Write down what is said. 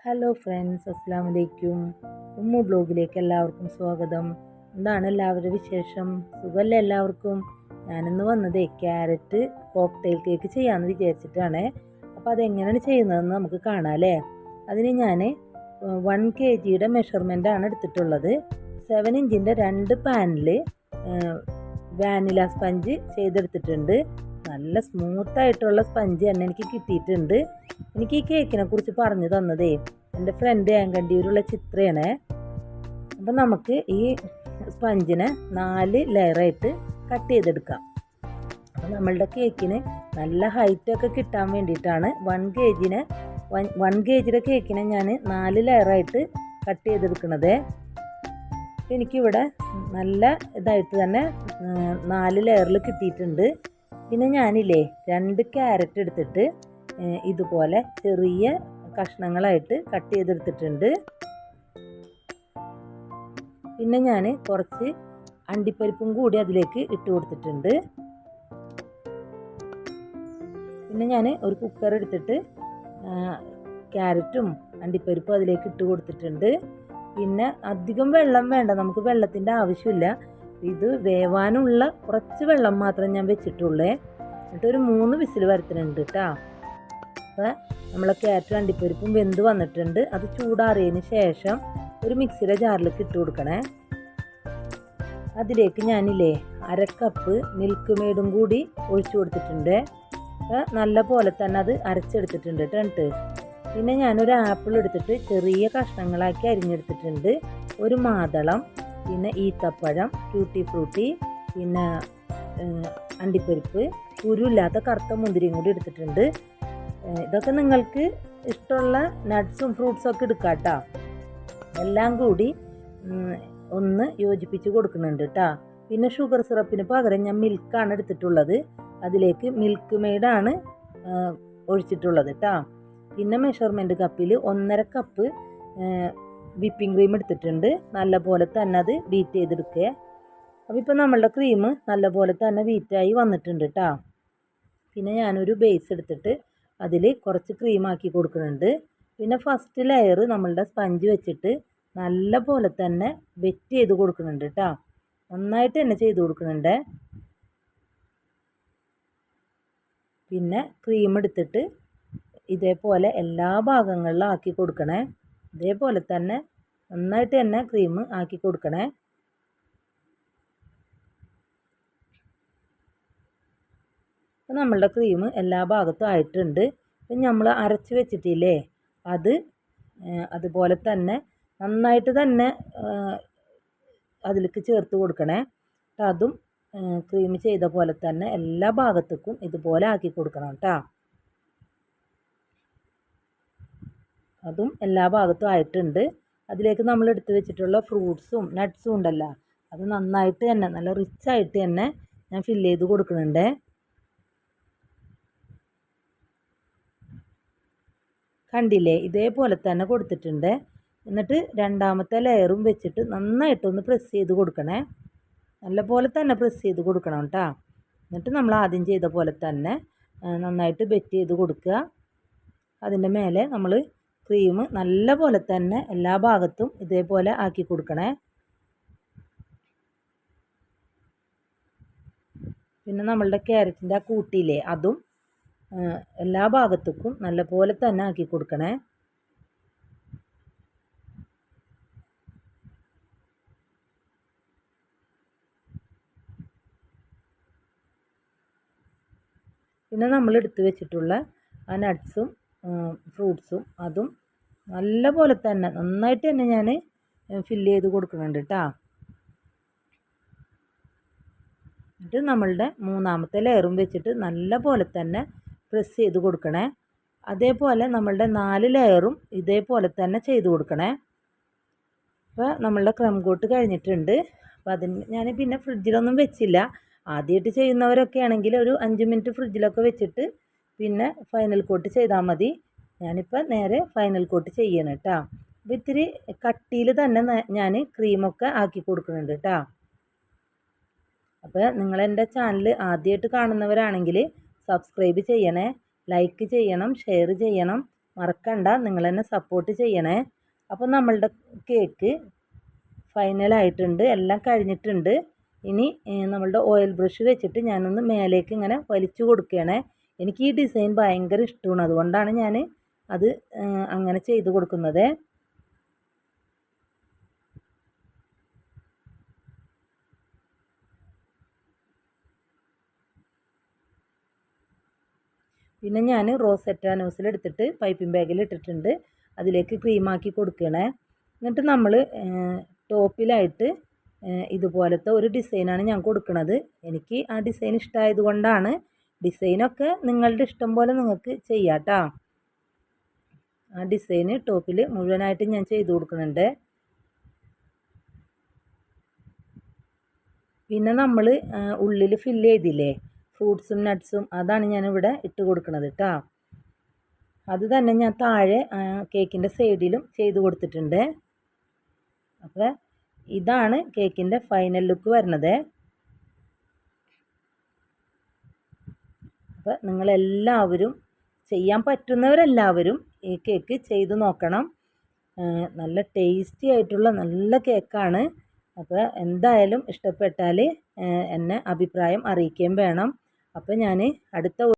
Hello friends, അസ്സാം വലൈക്കും. Umm ബ്ലോഗിലേക്ക് എല്ലാവർക്കും സ്വാഗതം. എന്താണ് എല്ലാവരുടെ വിശേഷം? സുഖമല്ലേ എല്ലാവർക്കും? ഞാനിന്ന് വന്നതേ ക്യാരറ്റ് കോക്ടെയിൽ കേക്ക് ചെയ്യാമെന്ന് വിചാരിച്ചിട്ടാണ്. അപ്പോൾ അതെങ്ങനെയാണ് ചെയ്യുന്നതെന്ന് നമുക്ക് കാണാം അല്ലേ. അതിന് ഞാൻ 1 kg മെഷർമെൻ്റാണ് എടുത്തിട്ടുള്ളത്. 7 ഇഞ്ചിൻ്റെ 2 പാനിൽ വാനില സ്പഞ്ച് ചെയ്തെടുത്തിട്ടുണ്ട്. നല്ല സ്മൂത്തായിട്ടുള്ള സ്പഞ്ച് തന്നെ എനിക്ക് കിട്ടിയിട്ടുണ്ട്. എനിക്ക് ഈ കേക്കിനെ കുറിച്ച് പറഞ്ഞു തന്നതേ എൻ്റെ ഫ്രണ്ട് ആങ്കണ്ടിയൂരുള്ള ചിത്രയാണ്. അപ്പം നമുക്ക് ഈ സ്പഞ്ചിനെ 4 ലെയറായിട്ട് കട്ട് ചെയ്തെടുക്കാം. അപ്പം നമ്മളുടെ കേക്കിന് നല്ല ഹൈറ്റൊക്കെ കിട്ടാൻ വേണ്ടിയിട്ടാണ് 1 kgയുടെ കേക്കിനെ ഞാൻ 4 ലെയറായിട്ട് കട്ട് ചെയ്തെടുക്കുന്നത്. എനിക്കിവിടെ നല്ല ഇതായിട്ട് തന്നെ 4 ലെയറിൽ കിട്ടിയിട്ടുണ്ട്. പിന്നെ ഞാനില്ലേ 2 ക്യാരറ്റ് എടുത്തിട്ട് ഇതുപോലെ ചെറിയ കഷ്ണങ്ങളായിട്ട് കട്ട് ചെയ്തെടുത്തിട്ടുണ്ട്. പിന്നെ ഞാൻ കുറച്ച് അണ്ടിപ്പരിപ്പും കൂടി അതിലേക്ക് ഇട്ട് കൊടുത്തിട്ടുണ്ട്. പിന്നെ ഞാൻ ഒരു കുക്കർ എടുത്തിട്ട് ക്യാരറ്റും അണ്ടിപ്പരിപ്പും അതിലേക്ക് ഇട്ട് കൊടുത്തിട്ടുണ്ട്. പിന്നെ അധികം വെള്ളം വേണ്ട, നമുക്ക് വെള്ളത്തിൻ്റെ ആവശ്യമില്ല. ഇത് വേവാനുള്ള കുറച്ച് വെള്ളം മാത്രം ഞാൻ വെച്ചിട്ടുള്ളേ. എന്നിട്ട് ഒരു 3 വിസിൽ വരുത്തുന്നുണ്ട് കേട്ടോ. അപ്പോൾ നമ്മളെ ക്യാരറ്റും അണ്ടിപ്പരിപ്പും വെന്ത് വന്നിട്ടുണ്ട്. അത് ചൂടാറിയതിന് ശേഷം ഒരു മിക്സിയുടെ ജാറിലേക്ക് ഇട്ട് കൊടുക്കണേ. അതിലേക്ക് ഞാനില്ലേ 1/2 കപ്പ് മിൽക്ക് മെയ്ഡും കൂടി ഒഴിച്ചു കൊടുത്തിട്ടുണ്ട്. നല്ല പോലെ തന്നെ അത് അരച്ചെടുത്തിട്ടുണ്ട് കേട്ടോ. പിന്നെ ഞാനൊരു ആപ്പിൾ എടുത്തിട്ട് ചെറിയ കഷ്ണങ്ങളാക്കി അരിഞ്ഞെടുത്തിട്ടുണ്ട്. ഒരു മാതളം, പിന്നെ ഈത്തപ്പഴം, ട്യൂട്ടി ഫ്രൂട്ടി, പിന്നെ അണ്ടിപ്പരിപ്പ്, കുരുമില്ലാത്ത കറുത്ത മുന്തിരിയും കൂടി എടുത്തിട്ടുണ്ട്. ഇതൊക്കെ നിങ്ങൾക്ക് ഇഷ്ടമുള്ള നട്ട്സും ഫ്രൂട്ട്സും ഒക്കെ എടുക്കാം കേട്ടോ. എല്ലാം കൂടി ഒന്ന് യോജിപ്പിച്ച് കൊടുക്കുന്നുണ്ട് കേട്ടോ. പിന്നെ ഷുഗർ സിറപ്പിന് പകരം ഞാൻ മിൽക്കാണ് എടുത്തിട്ടുള്ളത്. അതിലേക്ക് മിൽക്ക് മെയ്ഡാണ് ഒഴിച്ചിട്ടുള്ളത് കേട്ടോ. പിന്നെ മെഷർമെൻറ്റ് കപ്പിൽ 1.5 കപ്പ് വിപ്പിംഗ് ക്രീം എടുത്തിട്ടുണ്ട്. നല്ല പോലെ തന്നെ അത് ബീറ്റ് ചെയ്തെടുക്കുക. അപ്പോൾ ഇപ്പോൾ നമ്മളുടെ ക്രീം നല്ല പോലെ തന്നെ ബീറ്റായി വന്നിട്ടുണ്ട് കേട്ടോ. പിന്നെ ഞാനൊരു ബേസ് എടുത്തിട്ട് അതിൽ കുറച്ച് ക്രീമാക്കി കൊടുക്കുന്നുണ്ട്. പിന്നെ ഫസ്റ്റ് ലെയർ നമ്മളുടെ സ്പഞ്ച് വെച്ചിട്ട് നല്ല പോലെ തന്നെ വെറ്റ് ചെയ്ത് കൊടുക്കുന്നുണ്ട് കേട്ടോ. നന്നായിട്ട് തന്നെ ചെയ്ത് കൊടുക്കുന്നുണ്ട്. പിന്നെ ക്രീം എടുത്തിട്ട് ഇതേപോലെ എല്ലാ ഭാഗങ്ങളിലും ആക്കി കൊടുക്കണേ. ഇതേപോലെ തന്നെ നന്നായിട്ട് തന്നെ ക്രീം ആക്കി കൊടുക്കണേ. അപ്പം നമ്മളുടെ ക്രീം എല്ലാ ഭാഗത്തും ആയിട്ടുണ്ട്. അപ്പം നമ്മൾ അരച്ച് വെച്ചിട്ടില്ലേ, അതുപോലെ തന്നെ നന്നായിട്ട് തന്നെ അതിലേക്ക് ചേർത്ത് കൊടുക്കണേ. അതും ക്രീം ചെയ്ത പോലെ തന്നെ എല്ലാ ഭാഗത്തേക്കും ഇതുപോലെ ആക്കി കൊടുക്കണം കേട്ടോ. അതും എല്ലാ ഭാഗത്തും ആയിട്ടുണ്ട്. അതിലേക്ക് നമ്മൾ എടുത്ത് വെച്ചിട്ടുള്ള ഫ്രൂട്ട്സും നട്ട്സും ഉണ്ടല്ലോ, അത് നന്നായിട്ട് തന്നെ നല്ല റിച്ചായിട്ട് തന്നെ ഞാൻ ഫില്ല് ചെയ്ത് കൊടുക്കുന്നുണ്ട്. കണ്ടില്ലേ, ഇതേപോലെ തന്നെ കൊടുത്തിട്ടുണ്ട്. എന്നിട്ട് രണ്ടാമത്തെ ലെയറും വെച്ചിട്ട് നന്നായിട്ടൊന്ന് പ്രസ് ചെയ്ത് കൊടുക്കണേ. നല്ല പോലെ തന്നെ പ്രസ് ചെയ്ത് കൊടുക്കണം കേട്ടോ. എന്നിട്ട് നമ്മൾ ആദ്യം ചെയ്ത പോലെ തന്നെ നന്നായിട്ട് ബെറ്റ് ചെയ്ത് കൊടുക്കുക. അതിൻ്റെ മേലെ നമ്മൾ ക്രീം നല്ല പോലെ തന്നെ എല്ലാ ഭാഗത്തും ഇതേപോലെ ആക്കി കൊടുക്കണേ. പിന്നെ നമ്മളുടെ ക്യാരറ്റിൻ്റെ ആ കൂട്ടിയില്ലേ, അതും എല്ലാ ഭാഗത്തേക്കും നല്ല പോലെ തന്നെ ആക്കി കൊടുക്കണേ. പിന്നെ നമ്മൾ എടുത്ത് വെച്ചിട്ടുള്ള ആ നട്ട്സും ഫ്രൂട്ട്സും അതും നല്ല പോലെ തന്നെ നന്നായിട്ട് തന്നെ ഞാൻ ഫില്ല് ചെയ്ത് കൊടുക്കുന്നുണ്ട് കേട്ടോ. എന്നിട്ട് നമ്മളുടെ മൂന്നാമത്തെ ലെയറും വെച്ചിട്ട് നല്ല പോലെ തന്നെ പ്രസ് ചെയ്ത് കൊടുക്കണേ. അതേപോലെ നമ്മളുടെ 4 ലെയറും ഇതേപോലെ തന്നെ ചെയ്ത് കൊടുക്കണേ. അപ്പോൾ നമ്മളുടെ ക്രം കോട്ട് കഴിഞ്ഞിട്ടുണ്ട്. അപ്പോൾ അതിന് ഞാൻ പിന്നെ ഫ്രിഡ്ജിലൊന്നും വെച്ചില്ല. ആദ്യമായിട്ട് ചെയ്യുന്നവരൊക്കെ ആണെങ്കിൽ ഒരു 5 മിനിറ്റ് ഫ്രിഡ്ജിലൊക്കെ വെച്ചിട്ട് പിന്നെ ഫൈനൽ കോട്ട് ചെയ്താൽ മതി. ഞാനിപ്പോൾ നേരെ ഫൈനൽ കോട്ട് ചെയ്യണം കേട്ടോ. അപ്പോൾ ഇത്തിരി കട്ടിയിൽ തന്നെ ഞാൻ ക്രീമൊക്കെ ആക്കി കൊടുക്കുന്നുണ്ട് കേട്ടോ. അപ്പോൾ നിങ്ങളെൻ്റെ ചാനൽ ആദ്യമായിട്ട് കാണുന്നവരാണെങ്കിൽ സബ്സ്ക്രൈബ് ചെയ്യണേ, ലൈക്ക് ചെയ്യണം, ഷെയർ ചെയ്യണം. മറക്കണ്ട, നിങ്ങൾ എന്നെ സപ്പോർട്ട് ചെയ്യണേ. അപ്പോൾ നമ്മളുടെ കേക്ക് ഫൈനലായിട്ടുണ്ട്, എല്ലാം കഴിഞ്ഞിട്ടുണ്ട്. ഇനി നമ്മളുടെ ഓയിൽ ബ്രഷ് വെച്ചിട്ട് ഞാനൊന്ന് മേലേക്ക് ഇങ്ങനെ വലിച്ചു കൊടുക്കുകയാണേ. എനിക്ക് ഈ ഡിസൈൻ ഭയങ്കര ഇഷ്ടമാണ്, അതുകൊണ്ടാണ് ഞാൻ അത് അങ്ങനെ ചെയ്ത് കൊടുക്കുന്നത്. പിന്നെ ഞാൻ റോസെറ്റ നോസിൽ എടുത്തിട്ട് പൈപ്പിംഗ് ബാഗിൽ ഇട്ടിട്ടുണ്ട്, അതിലേക്ക് ക്രീമാക്കി കൊടുക്കണേ. എന്നിട്ട് നമ്മൾ ടോപ്പിലായിട്ട് ഇതുപോലത്തെ ഒരു ഡിസൈനാണ് ഞാൻ കൊടുക്കുന്നത്. എനിക്ക് ആ ഡിസൈൻ ഇഷ്ടമായത് കൊണ്ടാണ്. ഡിസൈനൊക്കെ നിങ്ങളുടെ ഇഷ്ടം പോലെ നിങ്ങൾക്ക് ചെയ്യാം കേട്ടോ. ആ ഡിസൈന് ടോപ്പിൽ മുഴുവനായിട്ട് ഞാൻ ചെയ്ത് കൊടുക്കുന്നുണ്ട്. പിന്നെ നമ്മൾ ഉള്ളിൽ ഫില്ല് ചെയ്തില്ലേ ഫ്രൂട്ട്സും നട്ട്സും, അതാണ് ഞാനിവിടെ ഇട്ട് കൊടുക്കുന്നത് കേട്ടോ. അത് തന്നെ ഞാൻ താഴെ കേക്കിൻ്റെ സൈഡിലും ചെയ്ത് കൊടുത്തിട്ടുണ്ട്. അപ്പോൾ ഇതാണ് കേക്കിൻ്റെ ഫൈനൽ ലുക്ക് വരുന്നത്. അപ്പോൾ നിങ്ങളെല്ലാവരും ചെയ്യാൻ പറ്റുന്നവരെല്ലാവരും ഈ കേക്ക് ചെയ്ത് നോക്കണം. നല്ല ടേസ്റ്റി ആയിട്ടുള്ള നല്ല കേക്കാണ്. അപ്പോൾ എന്തായാലും ഇഷ്ടപ്പെട്ടാൽ എന്നെ അഭിപ്രായം അറിയിക്കുകയും വേണം. അപ്പോൾ ഞാൻ അടുത്ത